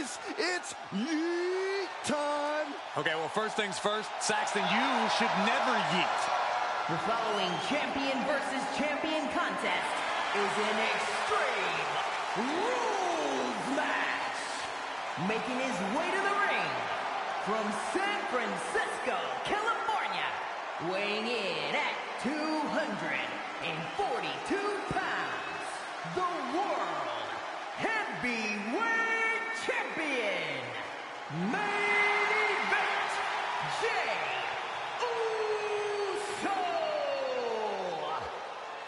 boys, it's yeet time. Okay, well, first things first, Saxton, you should never yeet. The following champion versus champion contest is an Extreme Rules match. Making his way to the ring from San Francisco, California, weighing in at 242 pounds, the World Heavyweight Champion, main event, Jey Uso.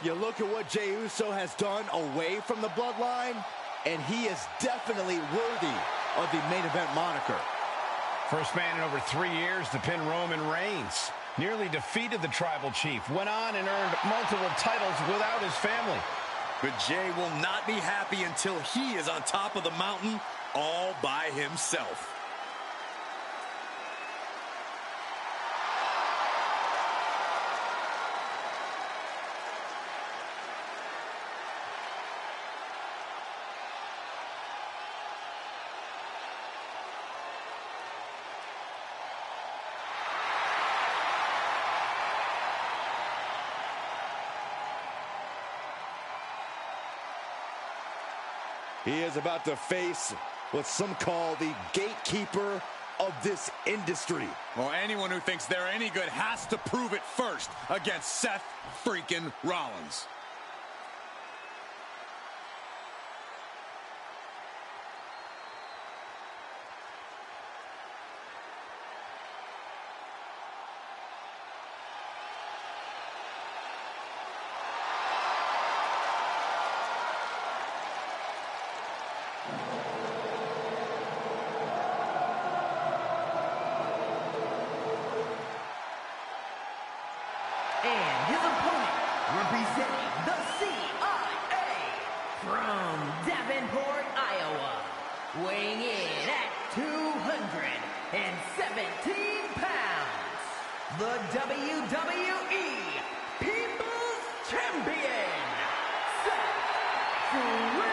You look at what Jey Uso has done away from the bloodline, and he is definitely worthy of the main event moniker. First man in over 3 years to pin Roman Reigns. Nearly defeated the Tribal Chief. Went on and earned multiple titles without his family. But Jey will not be happy until he is on top of the mountain all by himself. He is about to face what some call the gatekeeper of this industry. Well, anyone who thinks they're any good has to prove it first against Seth freaking Rollins. And his opponent, representing the CIA, from Davenport, Iowa, weighing in at 217 pounds, the WWE People's Champion, Seth Rollins.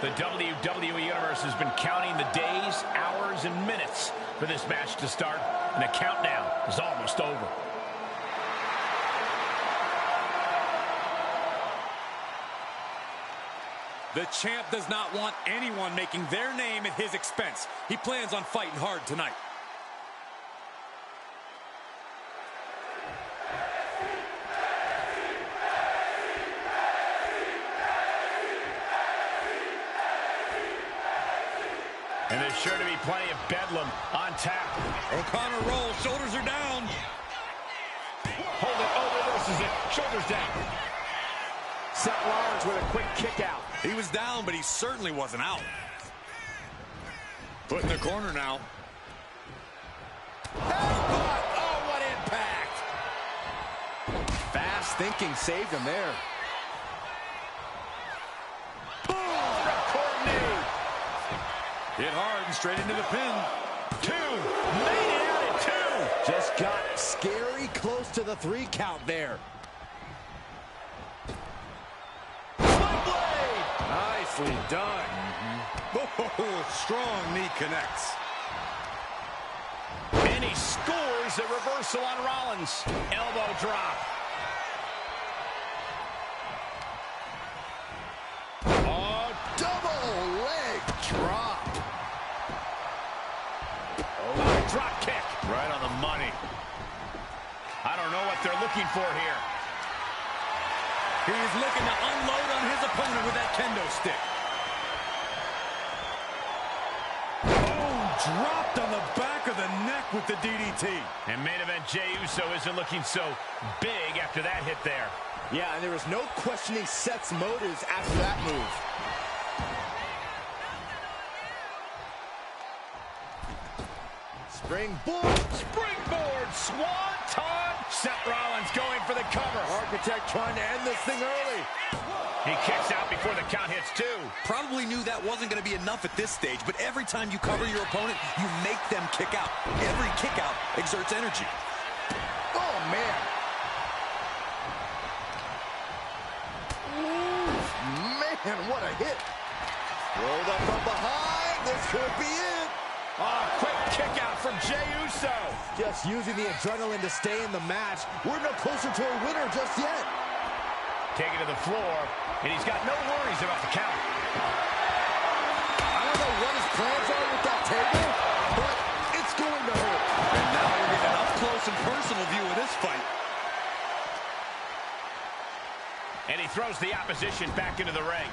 The WWE Universe has been counting the days, hours, and minutes for this match to start, and the countdown is almost over. The champ does not want anyone making their name at his expense. He plans on fighting hard tonight. And there's sure to be plenty of bedlam on tap. O'Connor rolls, shoulders are down. Hold it, reverses it, shoulders down. Seth Rollins with a quick kick out. He was down, but he certainly wasn't out. Put in the corner now. Headbutt! Oh, what impact! Fast thinking saved him there. Hit hard and straight into the pin. Two, made it out at two. Just got scary close to the 3 count there. Spike blade! Nicely done. Oh, strong knee connects. And he scores a reversal on Rollins. Elbow drop. Oh, double leg drop. Drop kick. Right on the money. I don't know what they're looking for here. He's looking to unload on his opponent with that kendo stick. Oh, dropped on the back of the neck with the DDT. And main event Jey Uso isn't looking so big after that hit there. Yeah, and there was no questioning Seth's motives after that move. Springboard, swanton. Seth Rollins going for the cover. Architect trying to end this thing early. He kicks out before the count hits 2. Probably knew that wasn't going to be enough at this stage, but every time you cover your opponent, you make them kick out. Every kick out exerts energy. Oh, man. and what a hit. Rolled up from behind. This could be it. Oh, quick kick out from Jey Uso. Just using the adrenaline to stay in the match. We're no closer to a winner just yet. Taken to the floor, and he's got no worries about the count. I don't know what his plans are with that table, but it's going to hurt. And now we're getting an up-close and personal view of this fight. And he throws the opposition back into the ring.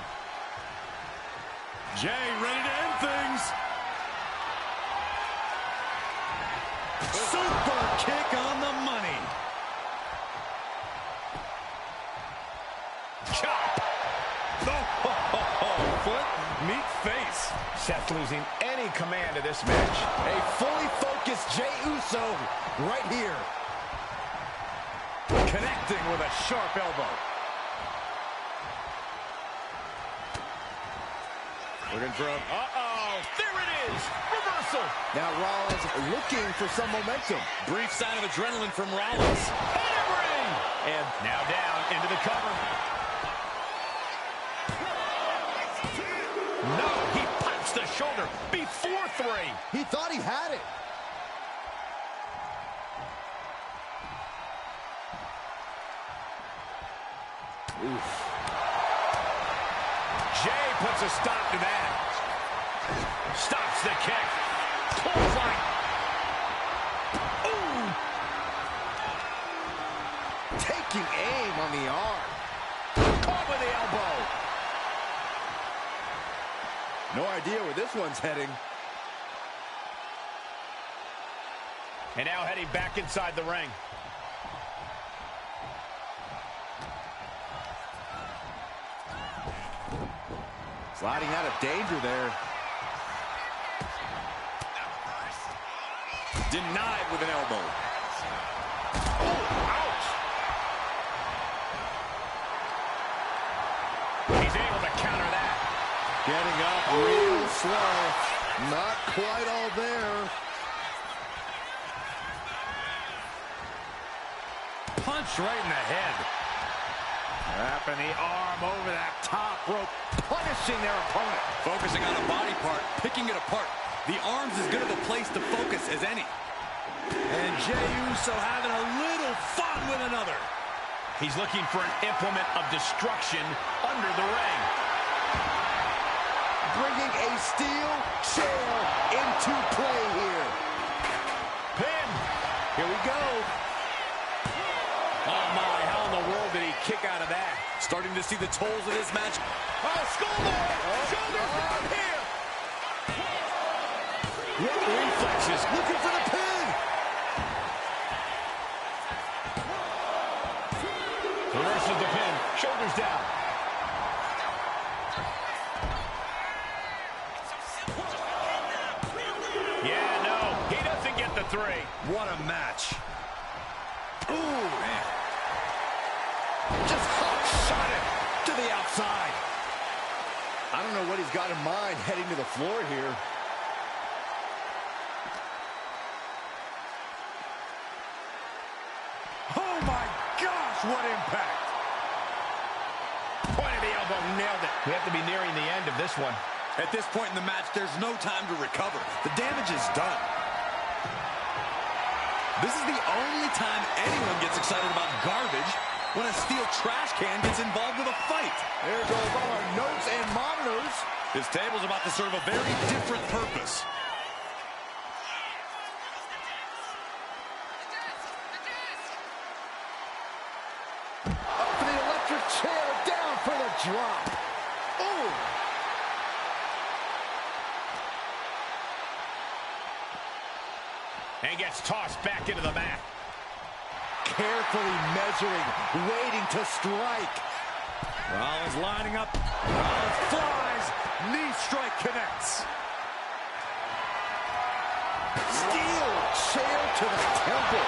Jey ready to end things. Super kick on the money. Chop. Foot meet face. Seth losing any command of this match. A fully focused Jey Uso right here. Connecting with a sharp elbow. Looking for him. Uh-oh. There it is. Reversal. Now Rollins looking for some momentum. Brief sign of adrenaline from Rollins. Hammering. And now down into the cover. No, he pops the shoulder before 3. He thought he had it. Oof. Jey puts a stop to that. Stops the kick. Clothesline. Ooh. Taking aim on the arm. Caught with the elbow. No idea where this one's heading. And now heading back inside the ring. Sliding out of danger there. Denied with an elbow. Oh, ouch. He's able to counter that. Getting up real slow. Not quite all there. Punch right in the head. Wrapping the arm over that top rope, punishing their opponent. Focusing on a body part, picking it apart. The arm's as good of a place to focus as any. And Jey Uso having a little fun with another. He's looking for an implement of destruction under the ring. Bringing a steel chair into play here. Pin. Here we go. Oh, my. How in the world did he kick out of that? Starting to see the tolls of this match. Oh, skullboard. Shoulders down here. What reflexes. Looking for the pin. Reverses the pin. Shoulders down. Yeah, no. He doesn't get the 3. What a match. Ooh, man. Just hot shot it to the outside. I don't know what he's got in mind heading to the floor here. Oh, my gosh, what impact. Point of the elbow, nailed it. We have to be nearing the end of this one. At this point in the match, there's no time to recover. The damage is done. This is the only time anyone gets excited about garbage, when a steel trash can gets involved with a fight. There goes all our notes and monitors. This table's about to serve a very different purpose. Up for the electric chair, down for the drop. Ooh. And gets tossed back into the mat. Carefully measuring, waiting to strike. Rollins lining up. Rollins flies. Knee strike connects. Steel chair to the temple.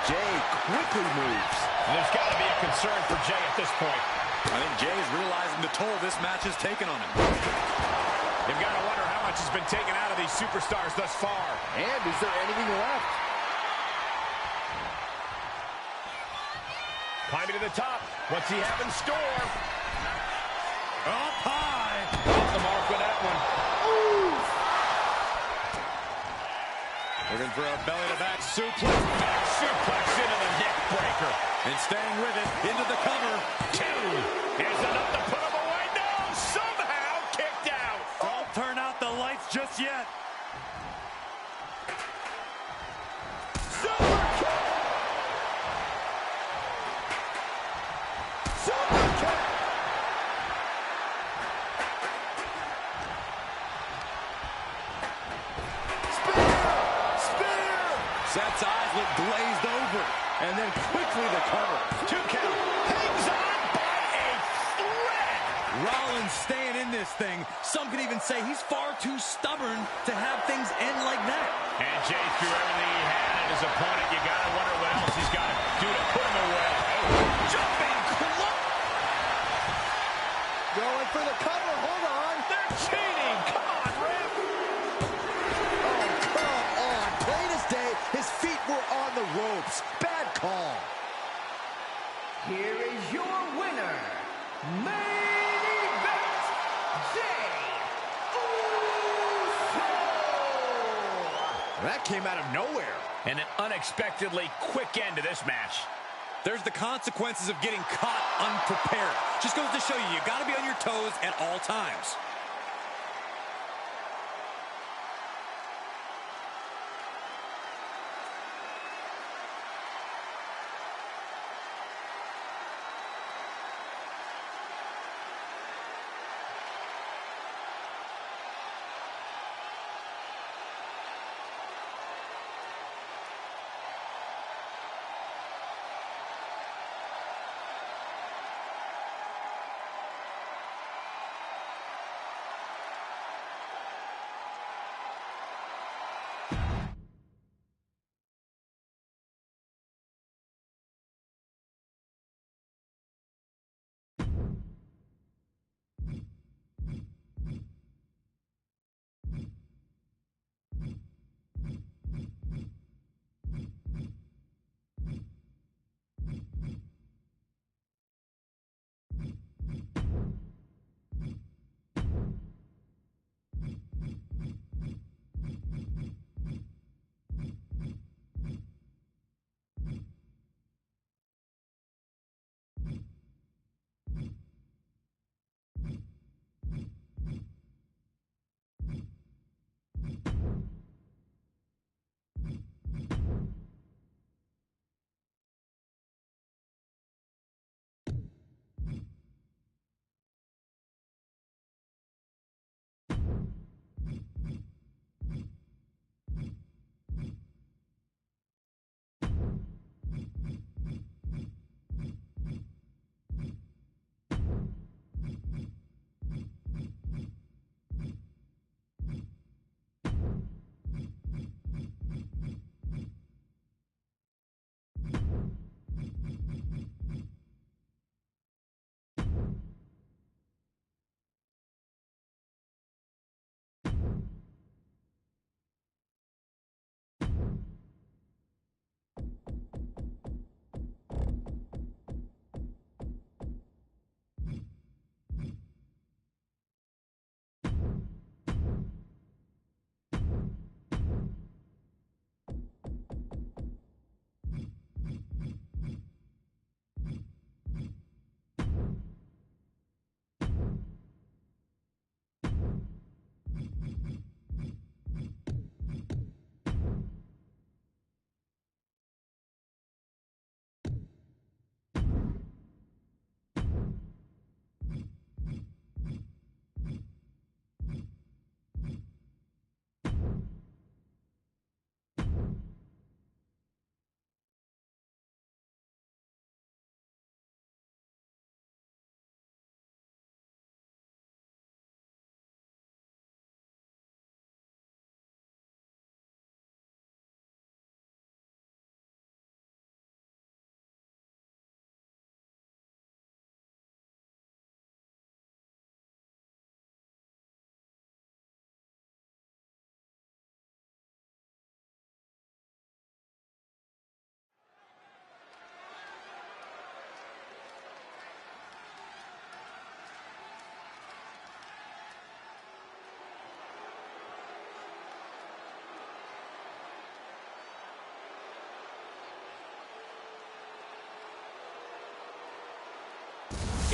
Jey quickly moves. There's got to be a concern for Jey at this point. I think Jey is realizing the toll this match has taken on him. You've got to wonder how much has been taken out of these superstars thus far. And is there anything left? Climbing to the top. What's he have in store? Up high. Off the mark with that one. Looking for a belly-to-back suplex. Back suplex into the neck breaker. And staying with it, into the cover. 2. Is enough to put him away? No! Somehow kicked out. Don't turn out the lights just yet. Super kick. Super kick. Spear. Seth's eyes look glazed over. And then quickly the cover. 2 count. Hangs on by a thread. Rollins staying in this thing. Some could even say he's far too stubborn to have things end like that. And Jey threw everything he had at his opponent. You gotta wonder what else he's got to do to put him away. Oh, jumping club. Going for the cover. Hold on. They're cheating. Come on, ref. Oh, come on. Plain as day, his feet were on the ropes. Bad call. Here is your winner, main event, Jey Uso! That came out of nowhere. And an unexpectedly quick end to this match. There's the consequences of getting caught unprepared. Just goes to show you, you got to be on your toes at all times.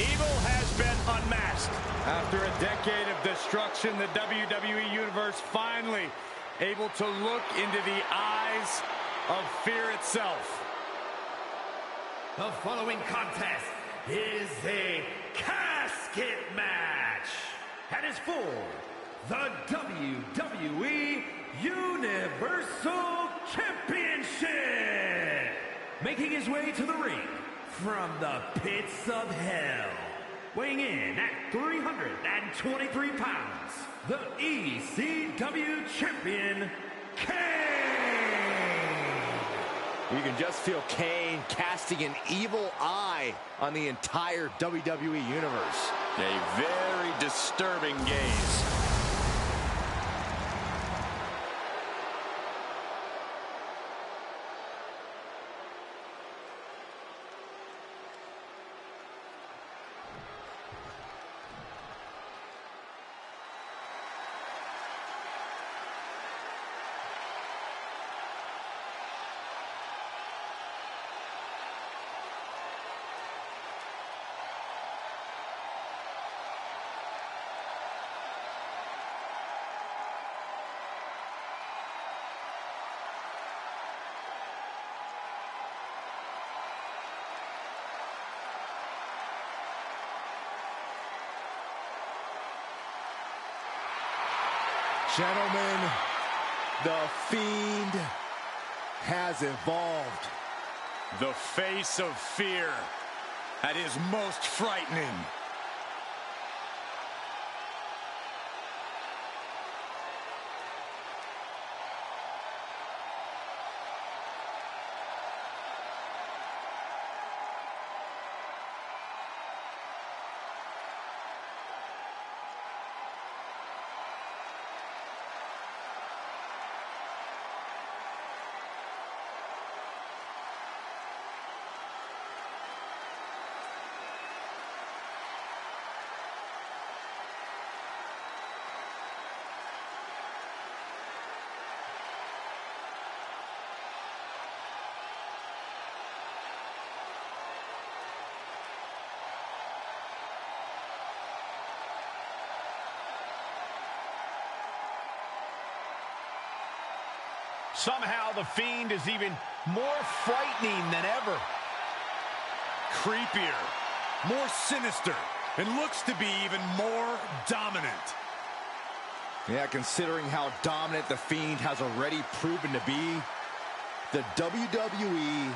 Evil has been unmasked. After a decade of destruction, the WWE Universe finally able to look into the eyes of fear itself. The following contest is a casket match and is for the WWE Universal Championship. Making his way to the ring from the pits of hell, weighing in at 323 pounds, the ECW Champion, Kane. You can just feel Kane casting an evil eye on the entire WWE Universe. A very disturbing gaze. Gentlemen, the Fiend has evolved. The face of fear at his most frightening. Somehow the Fiend is even more frightening than ever. Creepier, more sinister, and looks to be even more dominant. Yeah, considering how dominant the Fiend has already proven to be, the WWE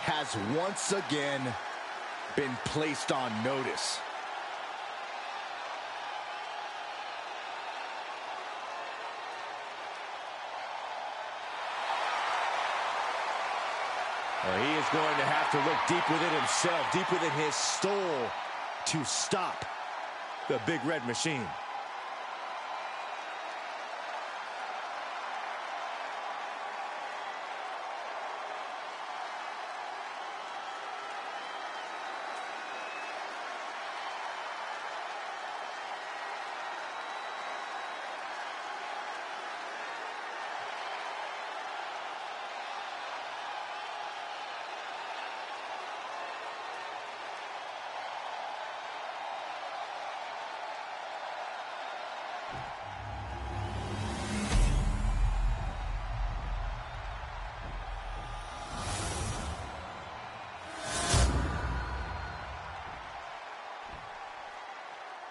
has once again been placed on notice. Well, he is going to have to look deep within himself, deep within his soul, to stop the Big Red Machine.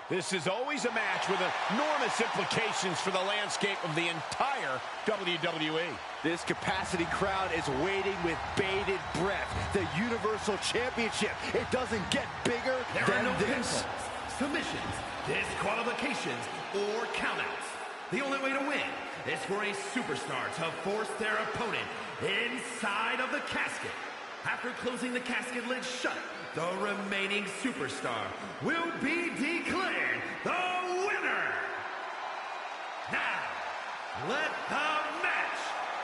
This is always a match with enormous implications for the landscape of the entire WWE. This capacity crowd is waiting with bated breath. The Universal Championship. It doesn't get bigger than this. Submissions, disqualifications, or countouts. The only way to win is for a superstar to force their opponent inside of the casket. After closing the casket lid shut, the remaining superstar will be declared the winner. Now, let the match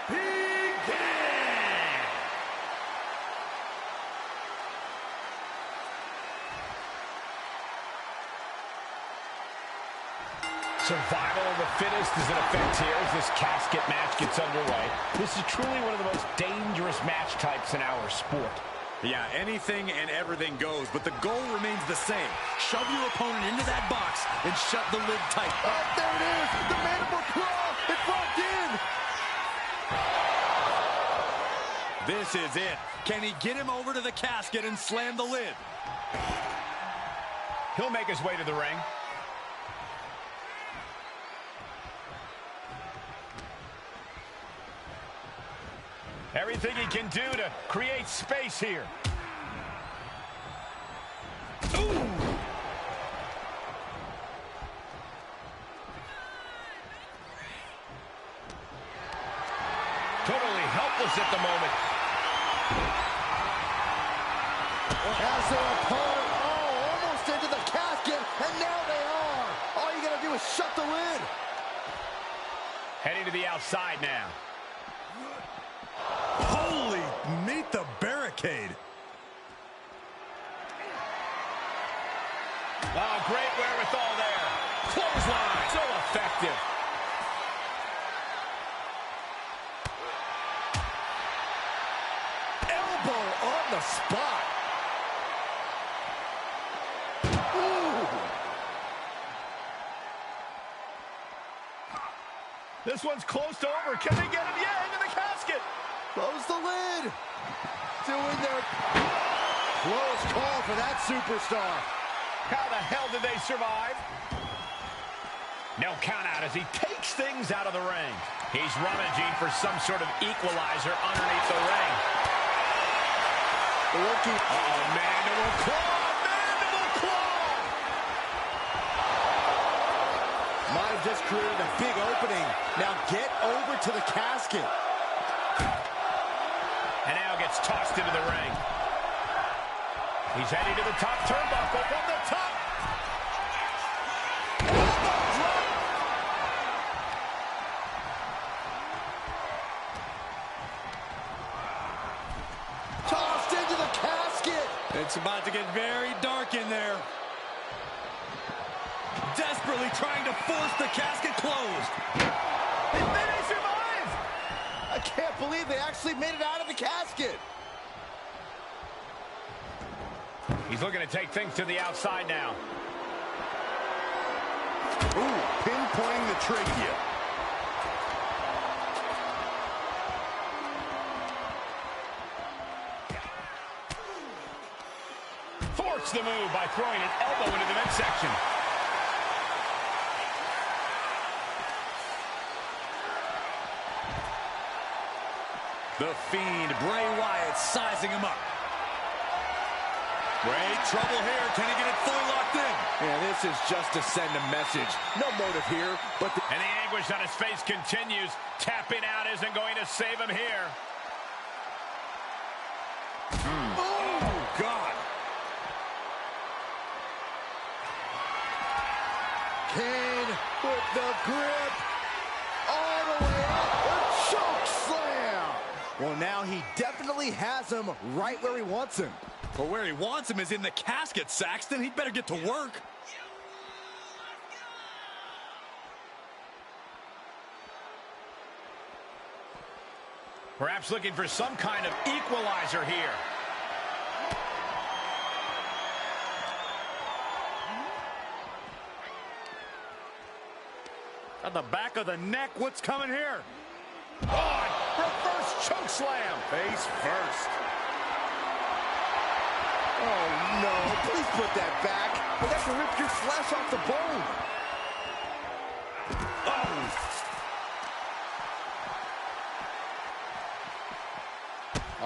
begin. Survival of the fittest is in effect here as this casket match gets underway. This is truly one of the most dangerous match types in our sport. Yeah, anything and everything goes, but the goal remains the same. Shove your opponent into that box and shut the lid tight. Oh, there it is! The mandible claw! It's locked in! This is it. Can he get him over to the casket and slam the lid? He'll make his way to the ring. Everything he can do to create space here. Ooh! Totally helpless at the moment. As their opponent, almost into the casket, and now they are. All you gotta do is shut the lid. Heading to the outside now. Holy, meet the barricade. Oh, great wherewithal there. Clothesline. So effective. Elbow on the spot. Ooh. This one's close to over. Can they get him? Yeah, into the casket. Close the lid. Doing their close call for that superstar. How the hell did they survive? No count out as he takes things out of the ring. He's rummaging for some sort of equalizer underneath the ring. Looking. Uh-oh, mandible claw! Mandible claw! Might have just created a big opening. Now get over to the casket. And now gets tossed into the ring. He's heading to the top turnbuckle from the top. Tossed into the casket. It's about to get very dark in there. Desperately trying to force the casket closed. And then they survive. I can't believe they actually made it out of the casket. He's looking to take things to the outside now. Ooh, pinpointing the trachea. Thwarts the move by throwing an elbow into the midsection. The Fiend, Bray Wyatt, sizing him up. Great trouble here. Can he get it fully locked in? Yeah, this is just to send a message. No motive here, but And the anguish on his face continues. Tapping out isn't going to save him here. Oh, God. Kane with the grip. All the way up. A choke slam. Well, now he definitely has him right where he wants him. But where he wants him is in the casket, Saxton. He'd better get to work. Perhaps looking for some kind of equalizer here. At the back of the neck, what's coming here? Oh, reverse choke slam. Face first. Oh, no. Please put that back. Well, that can rip your flesh off the bone.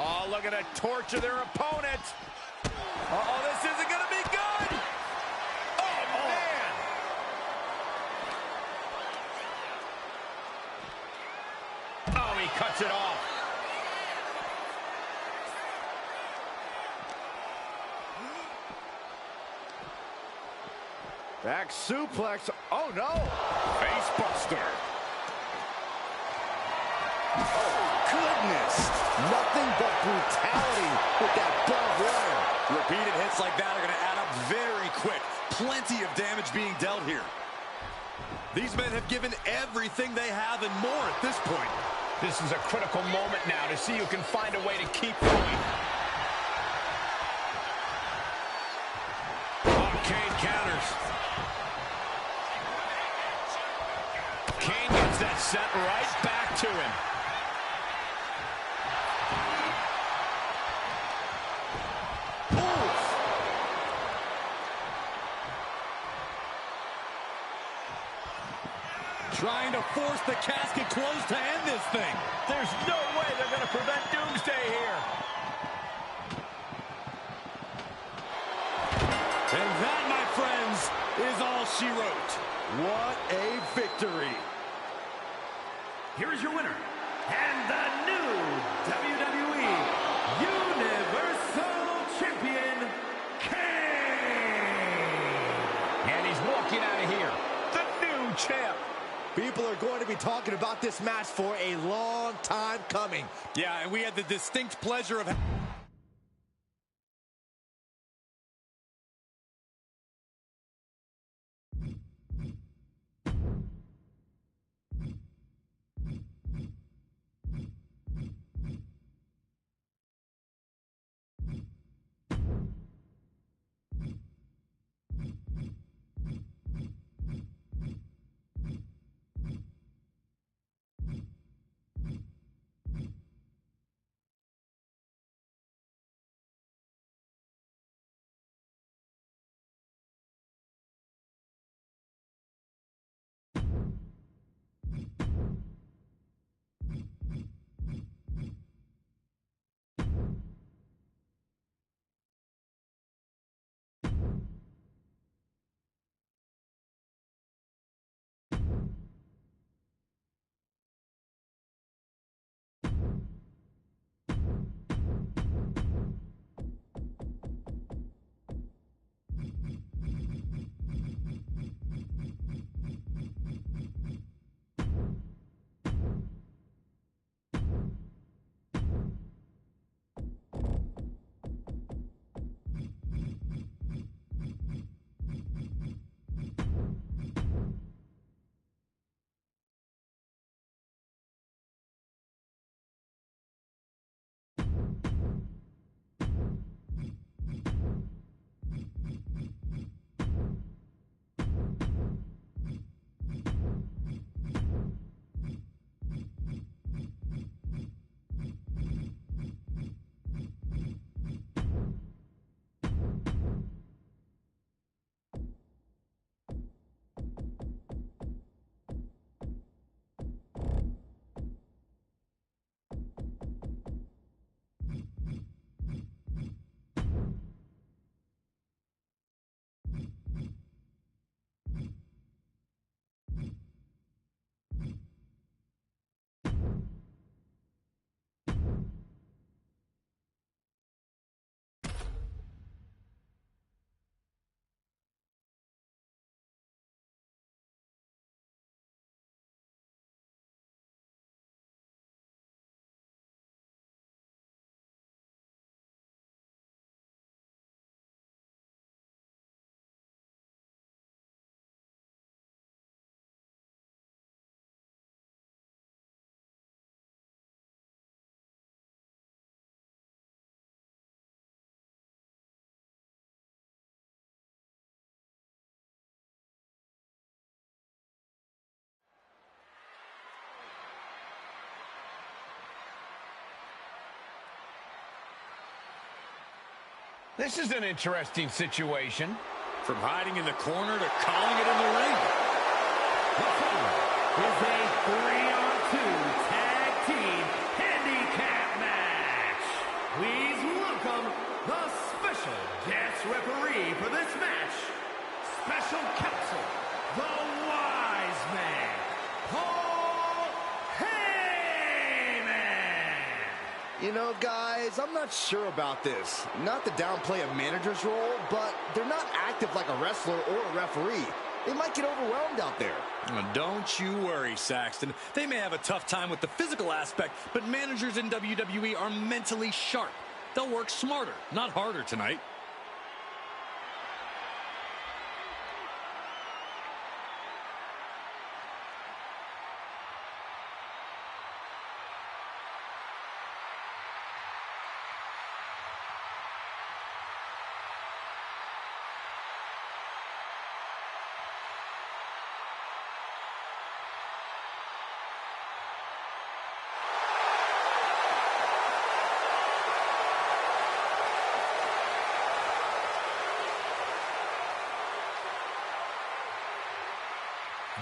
Oh, look at a torture their opponent. Uh-oh, this isn't going to be good. Oh, man. Oh, he cuts it off. Back suplex. Oh, no. Face buster. Oh, goodness. Nothing but brutality with that barbed wire. Repeated hits like that are going to add up very quick. Plenty of damage being dealt here. These men have given everything they have and more at this point. This is a critical moment now to see who can find a way to keep going. Kane counters. Kane gets that set right back to him. Trying to force the casket closed to end this thing. There's no way they're going to prevent Doomsday here. And that, my friends, is all she wrote. What a victory. Here is your winner, and the new WWE Universal Champion, Kane. And he's walking out of here, the new champ. People are going to be talking about this match for a long time coming. Yeah, and we had the distinct pleasure of... This is an interesting situation. From hiding in the corner to calling it in the ring. Is a 3-on-2 tag team handicap match. Please welcome the special guest referee for this match. Special counsel, the wise man, Paul Heyman. You know, guys, I'm not sure about this. Not to downplay a manager's role, but they're not active like a wrestler or a referee. They might get overwhelmed out there. Don't you worry, Saxton. They may have a tough time with the physical aspect, but managers in WWE are mentally sharp. They'll work smarter, not harder tonight.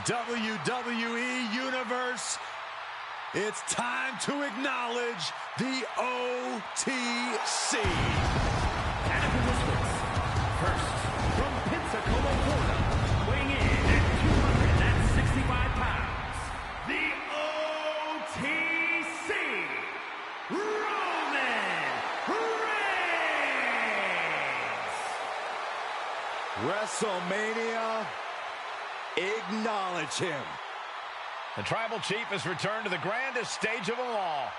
WWE Universe, it's time to acknowledge the OTC. And the participants, first, from Pensacola, Florida, weighing in at 265 pounds, the OTC, Roman Reigns. WrestleMania, acknowledge him. The Tribal Chief has returned to the grandest stage of them all.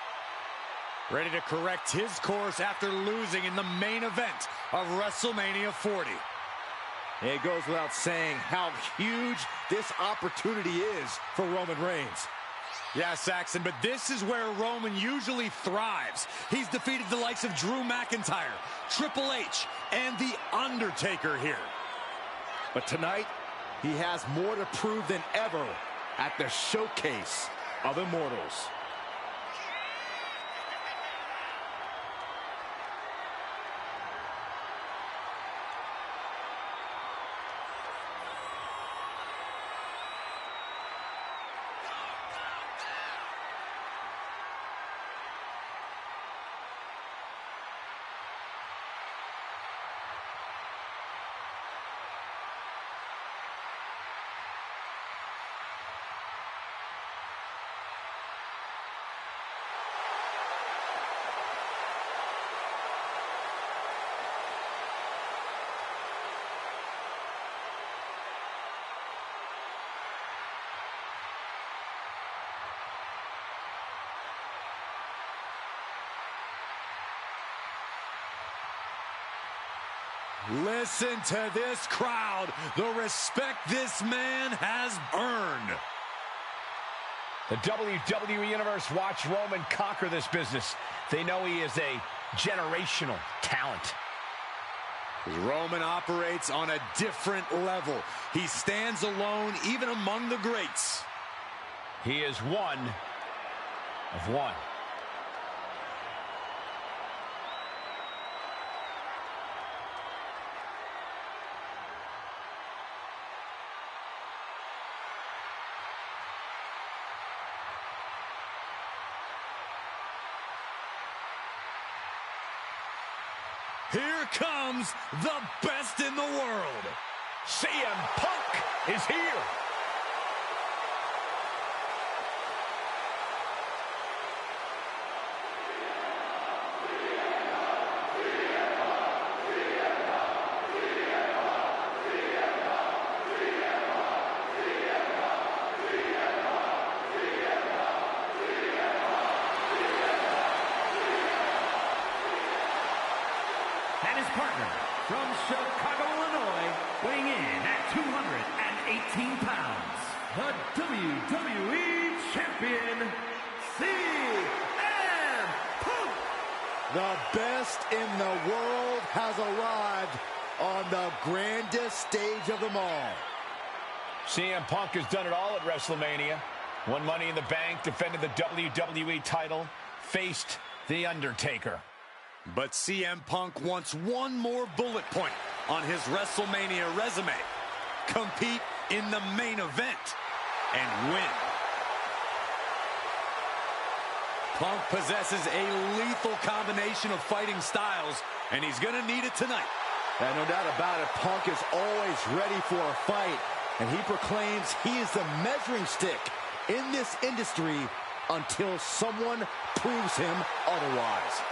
Ready to correct his course after losing in the main event of WrestleMania 40. It goes without saying how huge this opportunity is for Roman Reigns. Yeah, Saxon, but this is where Roman usually thrives. He's defeated the likes of Drew McIntyre, Triple H, and The Undertaker here. But tonight, he has more to prove than ever at the Showcase of Immortals. Listen to this crowd, the respect this man has earned. The WWE Universe watched Roman conquer this business. They know he is a generational talent. Roman operates on a different level. He stands alone even among the greats. He is one of one. Here comes the best in the world. CM Punk is here. And his partner from Chicago, Illinois, weighing in at 218 pounds, the WWE Champion, CM Punk. The best in the world has arrived on the grandest stage of them all. CM Punk has done it all at WrestleMania. Won Money in the Bank, defended the WWE title, faced The Undertaker. But CM Punk wants one more bullet point on his WrestleMania resume. Compete in the main event and win. Punk possesses a lethal combination of fighting styles, and he's going to need it tonight. And no doubt about it, Punk is always ready for a fight, and he proclaims he is the measuring stick in this industry until someone proves him otherwise.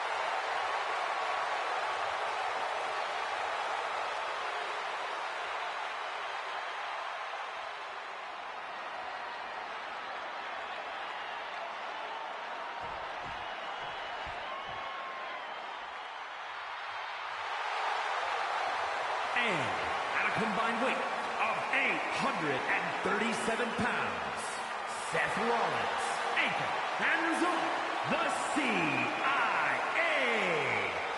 And at a combined weight of 837 pounds, Seth Rollins, anchor and result, the CIA.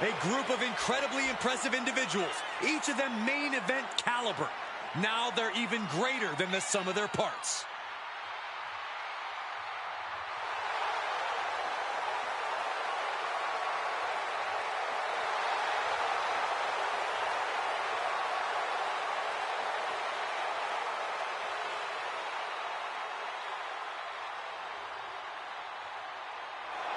A group of incredibly impressive individuals, each of them main event caliber. Now they're even greater than the sum of their parts.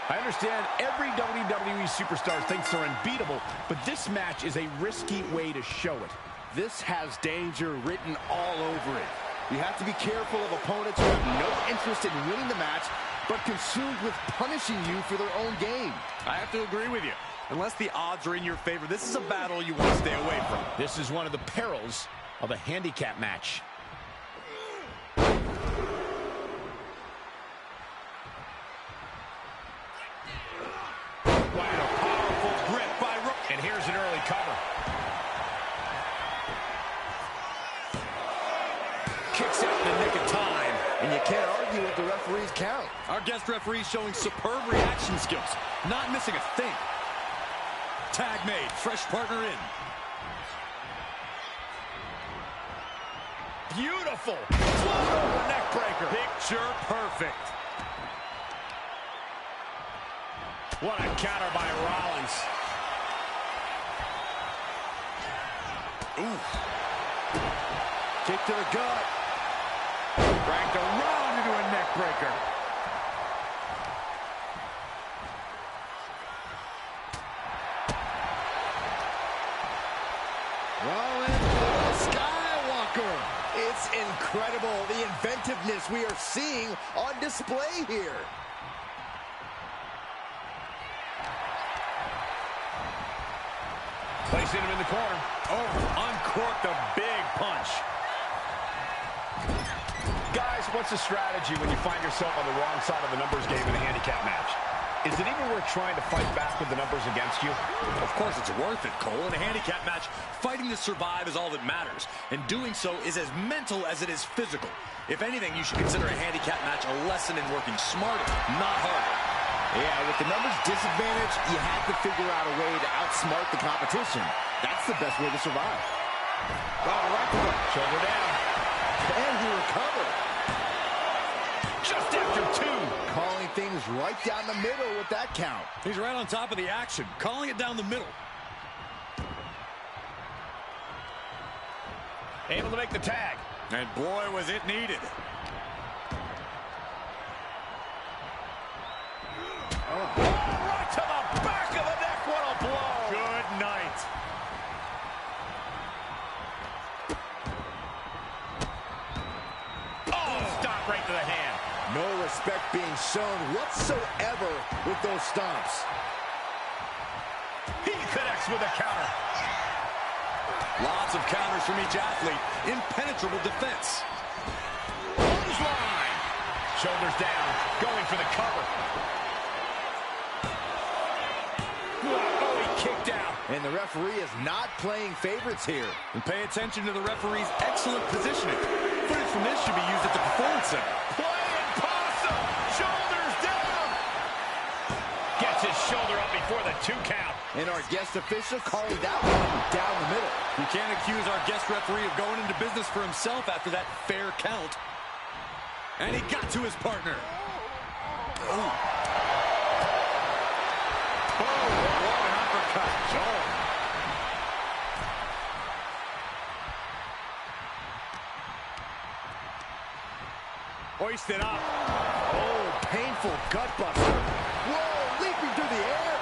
I understand every WWE superstar thinks they're unbeatable, but this match is a risky way to show it. This has danger written all over it. You have to be careful of opponents who have no interest in winning the match, but consumed with punishing you for their own game. I have to agree with you. Unless the odds are in your favor, this is a battle you want to stay away from. This is one of the perils of a handicap match. What a powerful grip by Rollins. And here's an early cover. Kicks out in the nick of time, and you can't argue with the referee's count. Our guest referee showing superb reaction skills, not missing a thing. Tag made, fresh partner in. Beautiful. Float over neck breaker. Picture perfect. What a counter by Rollins. Ooh. Kick to the gut. Cranked around into a neck breaker. Rollins with a Skywalker. It's incredible, the inventiveness we are seeing on display here. Placing him in the corner. Oh, uncorked a big punch. Guys, what's the strategy when you find yourself on the wrong side of the numbers game in a handicap match? Is it even worth trying to fight back with the numbers against you? Of course it's worth it, Cole. In a handicap match, fighting to survive is all that matters. And doing so is as mental as it is physical. If anything, you should consider a handicap match a lesson in working smarter, not harder. Yeah, with the numbers disadvantage, you have to figure out a way to outsmart the competition. That's the best way to survive. Oh, right to the shoulder down. And he recovered. Just after two. Calling things right down the middle with that count. He's right on top of the action, calling it down the middle. Able to make the tag. And boy, was it needed. Oh, right to the back of the neck. What a blow. Good night. Oh, stop right to the hand. No respect being shown whatsoever with those stomps. He connects with a counter. Lots of counters from each athlete. Impenetrable defense. Clothesline. Shoulders down. Going for the cover. Oh, he kicked out. And the referee is not playing favorites here. And pay attention to the referee's excellent positioning. Footage from this should be used at the Performance Center. Playing possum. Shoulders down. Gets his shoulder up before the 2 count. And our guest official calling that one down the middle. You can't accuse our guest referee of going into business for himself after that fair count. And he got to his partner. Oh, what an uppercut. Hoisted up. Oh, painful gut buster. Whoa, leaping through the air.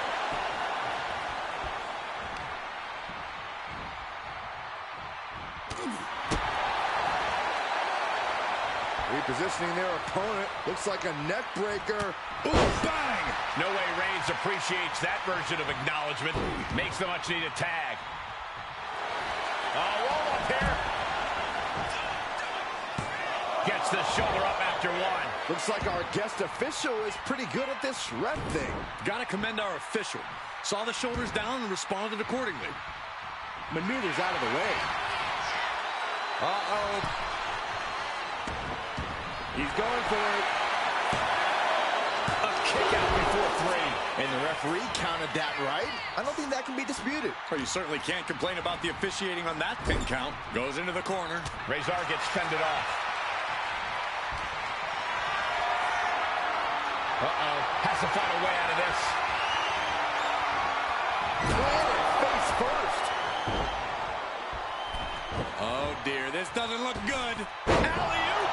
Repositioning their opponent. Looks like a neck breaker. Ooh, bang! No way Reigns appreciates that version of acknowledgement. Makes the much-needed tag. Oh, roll up here. Gets the shoulder up after 1. Looks like our guest official is pretty good at this ref thing. Gotta commend our official. Saw the shoulders down and responded accordingly. Maneuvers out of the way. Uh-oh. He's going for it. A kick out before 3. And the referee counted that right. I don't think that can be disputed. Well, you certainly can't complain about the officiating on that pin count. Goes into the corner. Razor gets fended off. Uh-oh. Has to find a way out of this. Face first. Oh, dear. This doesn't look good. Alley-oop.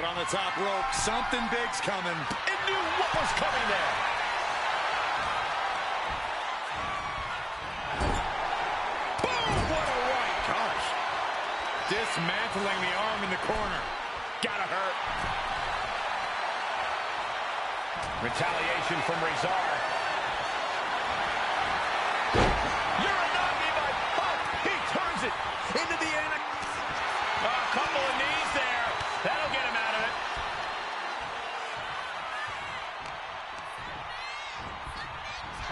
Put on the top rope. Something big's coming. It knew what was coming there. Boom! What a right. Gosh. Dismantling the arm in the corner. Gotta hurt. Retaliation from Rezar. Into the end. A couple of knees there. That'll get him out of it.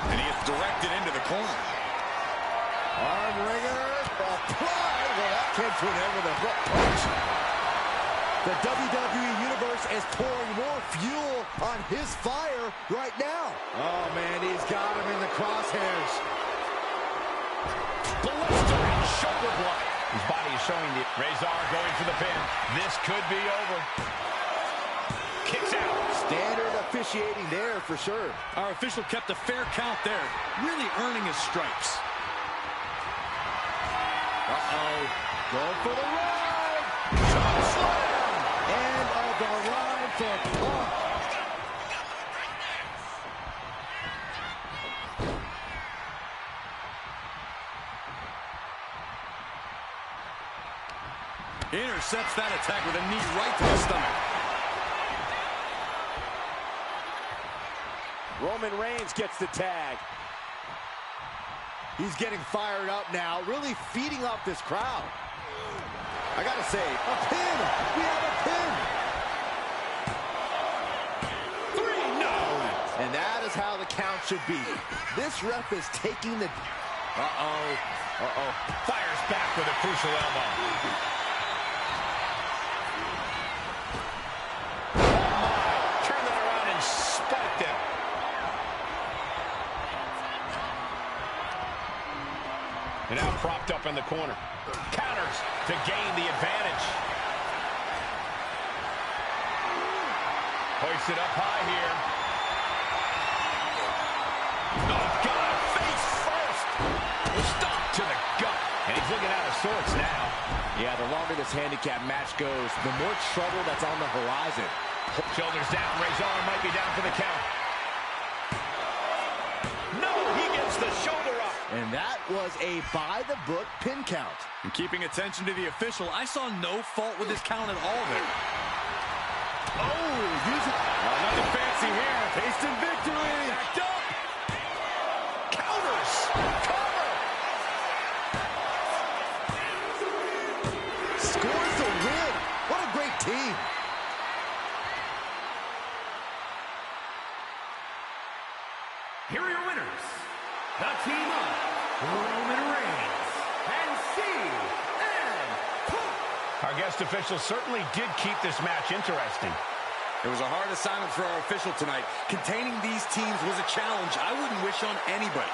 And he is directed into the corner. Arm wringer. Applied. Well, that came to an end with a hook punch. The WWE Universe is pouring more fuel on his fire right now. Oh, man, he's got him in the crosshairs. Blistering shoulder block. His body is showing the Rezar going for the pin. This could be over. Kicks out. Standard officiating there for sure. Our official kept a fair count there, really earning his stripes. Going for the ride. Choke slam. End of the line for Punk. Intercepts that attack with a knee right to the stomach. Roman Reigns gets the tag. He's getting fired up now, really feeding off this crowd. I gotta say, a pin! We have a pin! 3, no! And that is how the count should be. This ref is taking the... Fires back with a crucial elbow. And now propped up in the corner. Counters to gain the advantage. Hoisted up high here. Oh, God, face first. Stop to the gut. And he's looking out of sorts now. Yeah, the longer this handicap match goes, the more trouble that's on the horizon. Shoulders down. Rezar might be down for the count. No, he gets the shoulder up. And that was a by-the-book pin count. And keeping attention to the official, I saw no fault with his count at all there. Oh, Nothing fancy here. Tasting victory. Backed up. Counters. Cover. Scores the win. What a great team. Here are your winners. The team of Roman Reigns and CM Punk. Our guest official certainly did keep this match interesting. It was a hard assignment for our official tonight. Containing these teams was a challenge I wouldn't wish on anybody.